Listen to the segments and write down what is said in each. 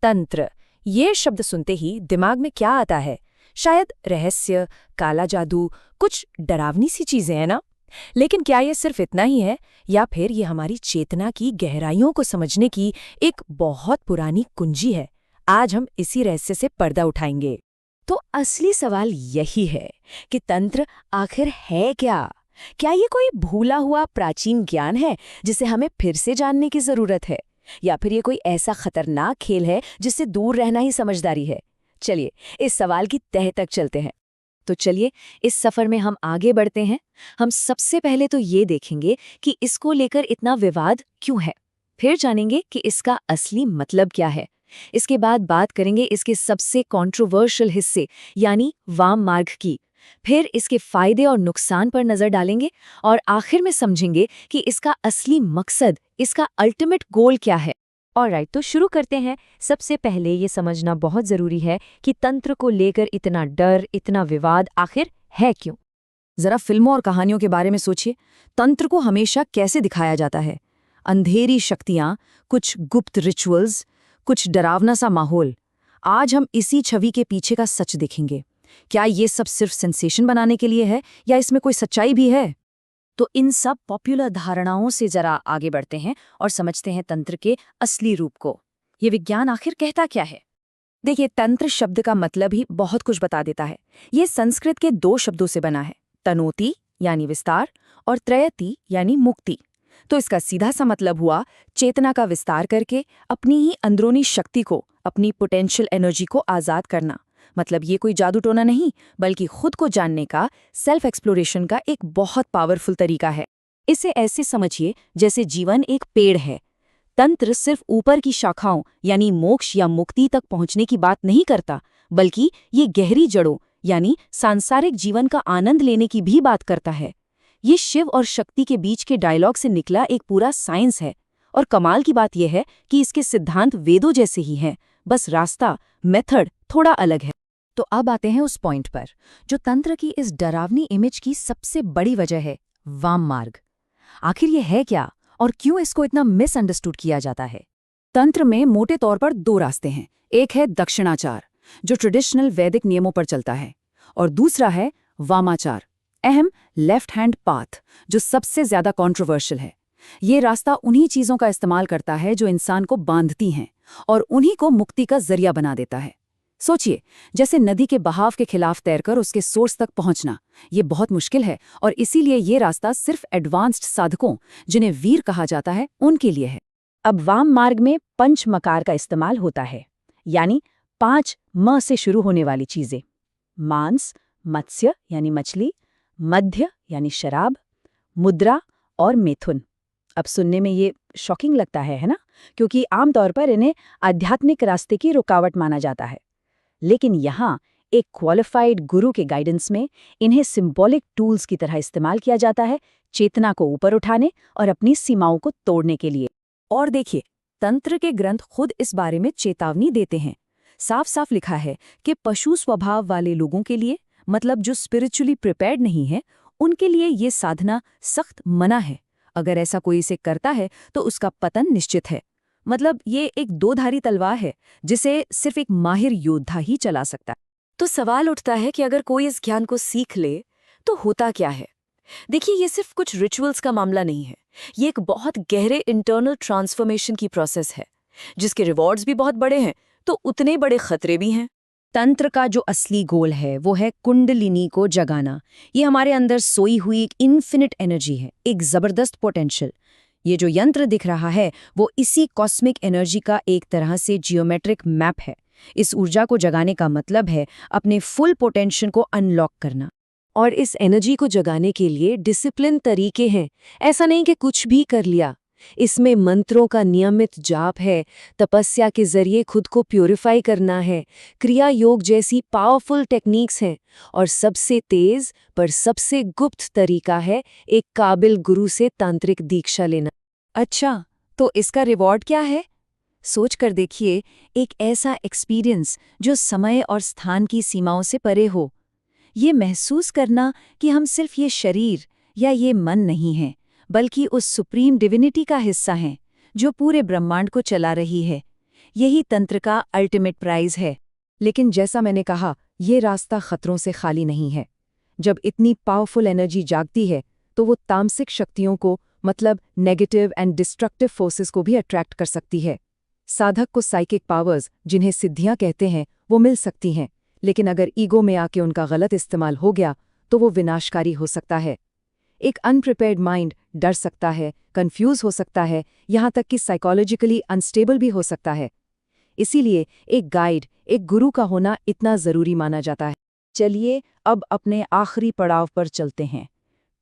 तंत्र, ये शब्द सुनते ही दिमाग में क्या आता है? शायद रहस्य, काला जादू, कुछ डरावनी सी चीजें हैं ना? लेकिन क्या ये सिर्फ इतना ही है, या फिर ये हमारी चेतना की गहराइयों को समझने की एक बहुत पुरानी कुंजी है? आज हम इसी रहस्य से पर्दा उठाएंगे। तो असली सवाल यही है कि तंत्र आखिर है क्या? क्या ये कोई भूला हुआ प्राचीन ज्ञान है जिसे हमें फिर से जानने की जरूरत है, या फिर ये कोई ऐसा खतरनाक खेल है जिससे दूर रहना ही समझदारी है? चलिए इस सवाल की तह तक चलते हैं। तो चलिए इस सफर में हम आगे बढ़ते हैं। हम सबसे पहले तो ये देखेंगे कि इसको लेकर इतना विवाद क्यों है, फिर जानेंगे कि इसका असली मतलब क्या है। इसके बाद बात करेंगे इसके सबसे कंट्रोवर्शियल हिस्से यानी वाम मार्ग की, फिर इसके फायदे और नुकसान पर नजर डालेंगे, और आखिर में समझेंगे कि इसका असली मकसद, इसका अल्टीमेट गोल क्या है। ऑलराइट, तो शुरू करते हैं। सबसे पहले ये समझना बहुत जरूरी है कि तंत्र को लेकर इतना डर, इतना विवाद आखिर है क्यों? जरा फिल्मों और कहानियों के बारे में सोचिए। तंत्र को हमेशा कैसे दिखाया जाता है? अंधेरी शक्तियां, कुछ गुप्त रिचुअल्स, कुछ डरावना सा माहौल। आज हम इसी छवि के पीछे का सच देखेंगे। क्या ये सब सिर्फ सेंसेशन बनाने के लिए है, या इसमें कोई सच्चाई भी है? तो इन सब पॉपुलर धारणाओं से जरा आगे बढ़ते हैं और समझते हैं तंत्र के असली रूप को। ये विज्ञान आखिर कहता क्या है? देखिए, तंत्र शब्द का मतलब ही बहुत कुछ बता देता है। ये संस्कृत के दो शब्दों से बना है, तनोति यानी विस्तार और त्रयति यानी मुक्ति। तो इसका सीधा सा मतलब हुआ चेतना का विस्तार करके अपनी ही अंदरूनी शक्ति को, अपनी पोटेंशियल एनर्जी को आज़ाद करना। मतलब ये कोई जादू टोना नहीं, बल्कि खुद को जानने का, सेल्फ एक्सप्लोरेशन का एक बहुत पावरफुल तरीका है। इसे ऐसे समझिए जैसे जीवन एक पेड़ है। तंत्र सिर्फ ऊपर की शाखाओं यानी मोक्ष या मुक्ति तक पहुंचने की बात नहीं करता, बल्कि ये गहरी जड़ों यानी सांसारिक जीवन का आनंद लेने की भी बात करता है। ये शिव और शक्ति के बीच के डायलॉग से निकला एक पूरा साइंस है। और कमाल की बात यह है कि इसके सिद्धांत वेदों जैसे ही हैं, बस रास्ता, मेथड थोड़ा अलग है। तो अब आते हैं उस पॉइंट पर जो तंत्र की इस डरावनी इमेज की सबसे बड़ी वजह है, वाम मार्ग। आखिर ये है क्या, और क्यों इसको इतना मिसअंडरस्टूड किया जाता है? तंत्र में मोटे तौर पर दो रास्ते हैं। एक है दक्षिणाचार, जो ट्रेडिशनल वैदिक नियमों पर चलता है, और दूसरा है वामाचार, अहम लेफ्ट हैंड पाथ, जो सबसे ज्यादा कंट्रोवर्शियल है। ये रास्ता उन्हीं चीजों का इस्तेमाल करता है जो इंसान को बांधती हैं, और उन्हीं को मुक्ति का जरिया बना देता है। सोचिए, जैसे नदी के बहाव के खिलाफ तैरकर उसके सोर्स तक पहुंचना। ये बहुत मुश्किल है, और इसीलिए ये रास्ता सिर्फ एडवांस्ड साधकों, जिन्हें वीर कहा जाता है, उनके लिए है। अब वाम मार्ग में पंच मकार का इस्तेमाल होता है, यानी 5 म से शुरू होने वाली चीजें: मांस, मत्स्य यानी मछली, मध्य यानी शराब, मुद्रा और मैथुन। अब सुनने में ये शॉकिंग लगता है ना? क्योंकि आमतौर पर इन्हें आध्यात्मिक रास्ते की रुकावट माना जाता है। लेकिन यहाँ एक क्वालिफाइड गुरु के गाइडेंस में इन्हें सिंबॉलिक टूल्स की तरह इस्तेमाल किया जाता है, चेतना को ऊपर उठाने और अपनी सीमाओं को तोड़ने के लिए। और देखिए, तंत्र के ग्रंथ खुद इस बारे में चेतावनी देते हैं। साफ साफ लिखा है कि पशु स्वभाव वाले लोगों के लिए, मतलब जो स्पिरिचुअली प्रिपेयर्ड नहीं है, उनके लिए ये साधना सख्त मना है। अगर ऐसा कोई इसे करता है तो उसका पतन निश्चित है। मतलब ये एक दोधारी तलवार है जिसे सिर्फ एक माहिर योद्धा ही चला सकता है। तो सवाल उठता है कि अगर कोई इस ज्ञान को सीख ले तो होता क्या है? देखिए, ये सिर्फ कुछ रिचुअल्स का मामला नहीं है। ये एक बहुत गहरे इंटरनल ट्रांसफॉर्मेशन की प्रोसेस है, जिसके रिवॉर्ड्स भी बहुत बड़े हैं, तो उतने बड़े खतरे भी हैं। तंत्र का जो असली गोल है वो है कुंडलिनी को जगाना। ये हमारे अंदर सोई हुई एक इन्फिनिट एनर्जी है, एक जबरदस्त पोटेंशियल। ये जो यंत्र दिख रहा है वो इसी कॉस्मिक एनर्जी का एक तरह से जियोमेट्रिक मैप है। इस ऊर्जा को जगाने का मतलब है अपने फुल पोटेंशियल को अनलॉक करना। और इस एनर्जी को जगाने के लिए डिसिप्लिन तरीके हैं। ऐसा नहीं कि कुछ भी कर लिया। इसमें मंत्रों का नियमित जाप है, तपस्या के जरिए खुद को प्यूरिफाई करना है, क्रिया योग जैसी पावरफुल टेक्निक्स हैं, और सबसे तेज पर सबसे गुप्त तरीका है एक काबिल गुरु से तांत्रिक दीक्षा लेना। अच्छा, तो इसका रिवॉर्ड क्या है? सोच कर देखिए, एक ऐसा एक्सपीरियंस जो समय और स्थान की सीमाओं से परे हो। ये महसूस करना कि हम सिर्फ ये शरीर या ये मन नहीं हैं, बल्कि उस सुप्रीम डिविनिटी का हिस्सा हैं जो पूरे ब्रह्मांड को चला रही है। यही तंत्र का अल्टीमेट प्राइज है। लेकिन जैसा मैंने कहा, ये रास्ता खतरों से खाली नहीं है। जब इतनी पावरफुल एनर्जी जागती है तो वो तामसिक शक्तियों को, मतलब नेगेटिव एंड डिस्ट्रक्टिव फोर्सेस को भी अट्रैक्ट कर सकती है। साधक को साइकिक पावर्स, जिन्हें सिद्धियां कहते हैं, वो मिल सकती हैं, लेकिन अगर ईगो में आके उनका गलत इस्तेमाल हो गया तो वो विनाशकारी हो सकता है। एक अनप्रिपेयर्ड माइंड डर सकता है, कंफ्यूज हो सकता है, यहाँ तक कि साइकोलॉजिकली अनस्टेबल भी हो सकता है। इसीलिए एक गाइड, एक गुरु का होना इतना ज़रूरी माना जाता है। चलिए अब अपने आखिरी पड़ाव पर चलते हैं।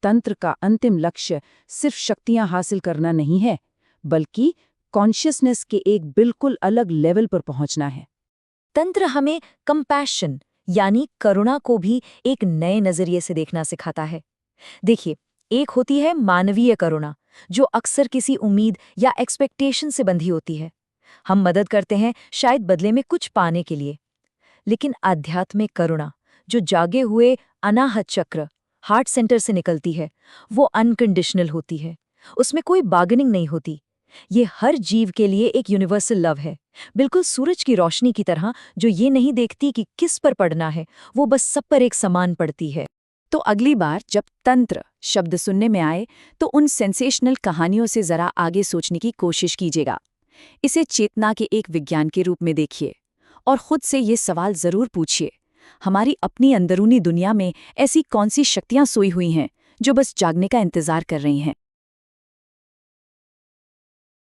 तंत्र का अंतिम लक्ष्य सिर्फ शक्तियां हासिल करना नहीं है, बल्कि कॉन्शियसनेस के एक बिल्कुल अलग लेवल पर पहुंचना है। तंत्र हमें कंपैशन यानी करुणा को भी एक नए नजरिए से देखना सिखाता है। देखिए, एक होती है मानवीय करुणा, जो अक्सर किसी उम्मीद या एक्सपेक्टेशन से बंधी होती है। हम मदद करते हैं शायद बदले में कुछ पाने के लिए। लेकिन आध्यात्मिक करुणा, जो जागे हुए अनाहत चक्र, हार्ट सेंटर से निकलती है, वो अनकंडीशनल होती है। उसमें कोई बार्गेनिंग नहीं होती। ये हर जीव के लिए एक यूनिवर्सल लव है, बिल्कुल सूरज की रोशनी की तरह, जो ये नहीं देखती कि किस पर पड़ना है, वो बस सब पर एक समान पड़ती है। तो अगली बार जब तंत्र शब्द सुनने में आए तो उन सेंसेशनल कहानियों से जरा आगे सोचने की कोशिश कीजिएगा। इसे चेतना के एक विज्ञान के रूप में देखिए और खुद से ये सवाल जरूर पूछिए, हमारी अपनी अंदरूनी दुनिया में ऐसी कौन सी शक्तियां सोई हुई हैं जो बस जागने का इंतजार कर रही हैं।